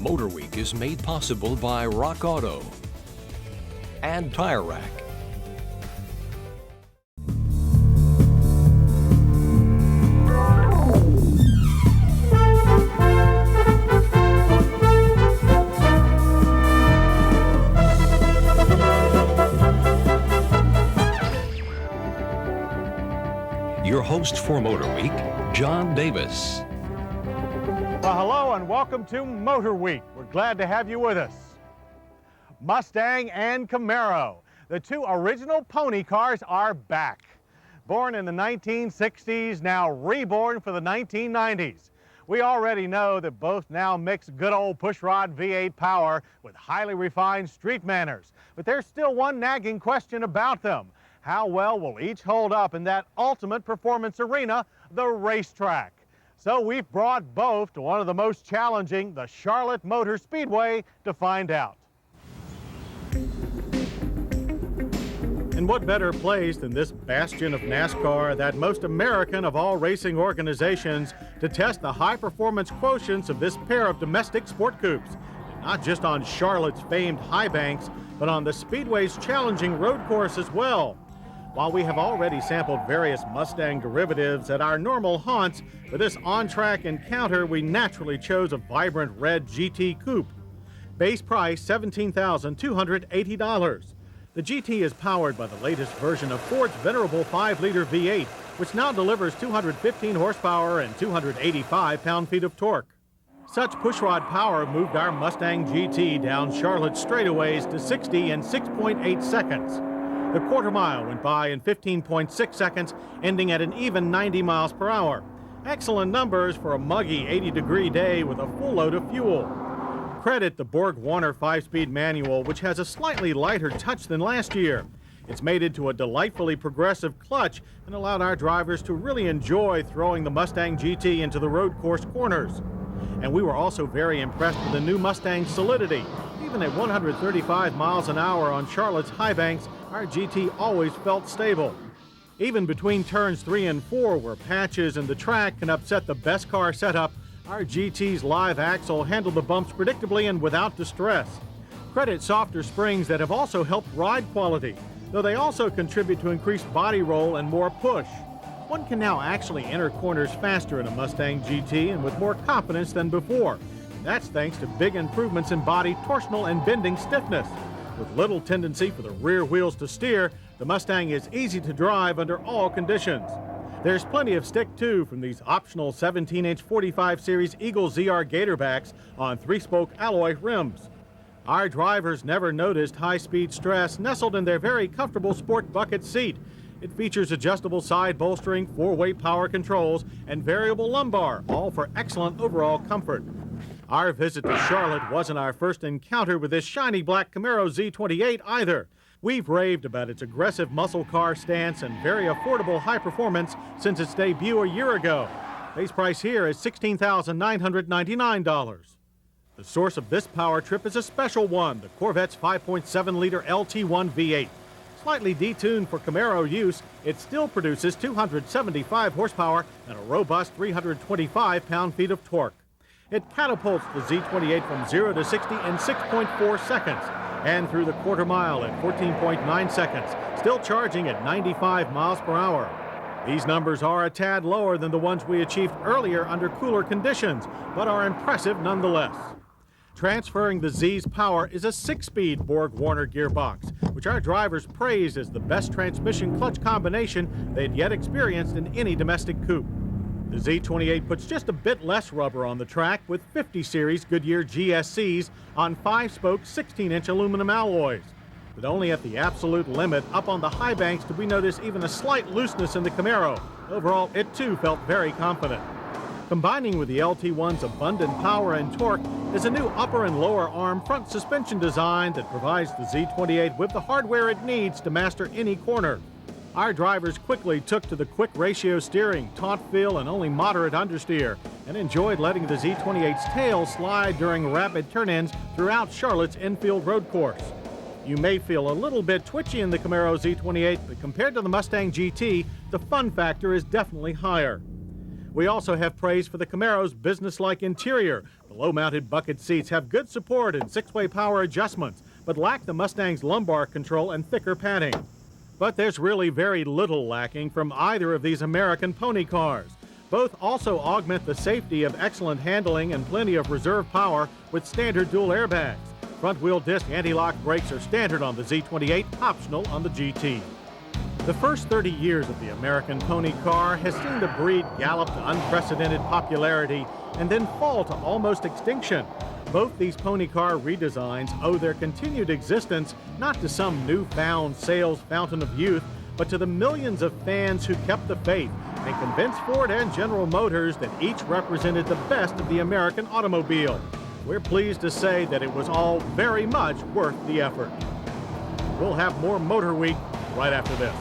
Motor Week is made possible by Rock Auto and Tire Rack. Your host for Motor Week, John Davis. Well, hello and welcome to Motor Week. We're glad to have you with us. Mustang and Camaro, the two original pony cars, are back. Born in the 1960s, now reborn for the 1990s. We already know that both now mix good old pushrod V8 power with highly refined street manners. But there's still one nagging question about them. How well will each hold up in that ultimate performance arena, the racetrack? So we've brought both to one of the most challenging, the Charlotte Motor Speedway, to find out. And what better place than this bastion of NASCAR, that most American of all racing organizations, to test the high-performance quotients of this pair of domestic sport coupes. And not just on Charlotte's famed high banks, but on the Speedway's challenging road course as well. While we have already sampled various Mustang derivatives at our normal haunts, for this on-track encounter, we naturally chose a vibrant red GT coupe. Base price $17,280. The GT is powered by the latest version of Ford's venerable 5-liter V8, which now delivers 215 horsepower and 285 pound-feet of torque. Such pushrod power moved our Mustang GT down Charlotte straightaways to 60 in 6.8 seconds. The quarter mile went by in 15.6 seconds, ending at an even 90 miles per hour. Excellent numbers for a muggy 80-degree day with a full load of fuel. Credit the Borg-Warner 5-speed manual, which has a slightly lighter touch than last year. It's mated to a delightfully progressive clutch and allowed our drivers to really enjoy throwing the Mustang GT into the road course corners. And we were also very impressed with the new Mustang's solidity. Even at 135 miles an hour on Charlotte's high banks, our GT always felt stable. Even between turns 3 and 4, where patches in the track can upset the best car setup, our GT's live axle handled the bumps predictably and without distress. Credit softer springs that have also helped ride quality, though they also contribute to increased body roll and more push. One can now actually enter corners faster in a Mustang GT and with more confidence than before. That's thanks to big improvements in body torsional and bending stiffness. With little tendency for the rear wheels to steer, the Mustang is easy to drive under all conditions. There's plenty of stick, too, from these optional 17-inch 45 Series Eagle ZR Gatorbacks on 3-spoke alloy rims. Our drivers never noticed high-speed stress nestled in their very comfortable sport bucket seat. It features adjustable side bolstering, 4-way power controls, and variable lumbar, all for excellent overall comfort. Our visit to Charlotte wasn't our first encounter with this shiny black Camaro Z28 either. We've raved about its aggressive muscle car stance and very affordable high performance since its debut a year ago. Base price here is $16,999. The source of this power trip is a special one, the Corvette's 5.7-liter LT1 V8. Slightly detuned for Camaro use, it still produces 275 horsepower and a robust 325 pound-feet of torque. It catapults the Z28 from 0 to 60 in 6.4 seconds and through the quarter mile at 14.9 seconds, still charging at 95 miles per hour. These numbers are a tad lower than the ones we achieved earlier under cooler conditions, but are impressive nonetheless. Transferring the Z's power is a 6-speed Borg-Warner gearbox, which our drivers praised as the best transmission clutch combination they'd yet experienced in any domestic coupe. The Z28 puts just a bit less rubber on the track with 50 Series Goodyear GSCs on 5-spoke 16-inch aluminum alloys. But only at the absolute limit up on the high banks did we notice even a slight looseness in the Camaro. Overall, it too felt very confident. Combining with the LT1's abundant power and torque is a new upper and lower arm front suspension design that provides the Z28 with the hardware it needs to master any corner. Our drivers quickly took to the quick ratio steering, taut feel, and only moderate understeer, and enjoyed letting the Z28's tail slide during rapid turn-ins throughout Charlotte's infield road course. You may feel a little bit twitchy in the Camaro Z28, but compared to the Mustang GT, the fun factor is definitely higher. We also have praise for the Camaro's business-like interior. The The low-mounted bucket seats have good support and six-way power adjustments, but lack the Mustang's lumbar control and thicker padding. But there's really very little lacking from either of these American pony cars. Both also augment the safety of excellent handling and plenty of reserve power with standard dual airbags. Front-wheel disc anti-lock brakes are standard on the Z28, optional on the GT. The first 30 years of the American pony car has seen the breed gallop to unprecedented popularity and then fall to almost extinction. Both these pony car redesigns owe their continued existence not to some newfound sales fountain of youth, but to the millions of fans who kept the faith and convinced Ford and General Motors that each represented the best of the American automobile. We're pleased to say that it was all very much worth the effort. We'll have more Motor Week right after this.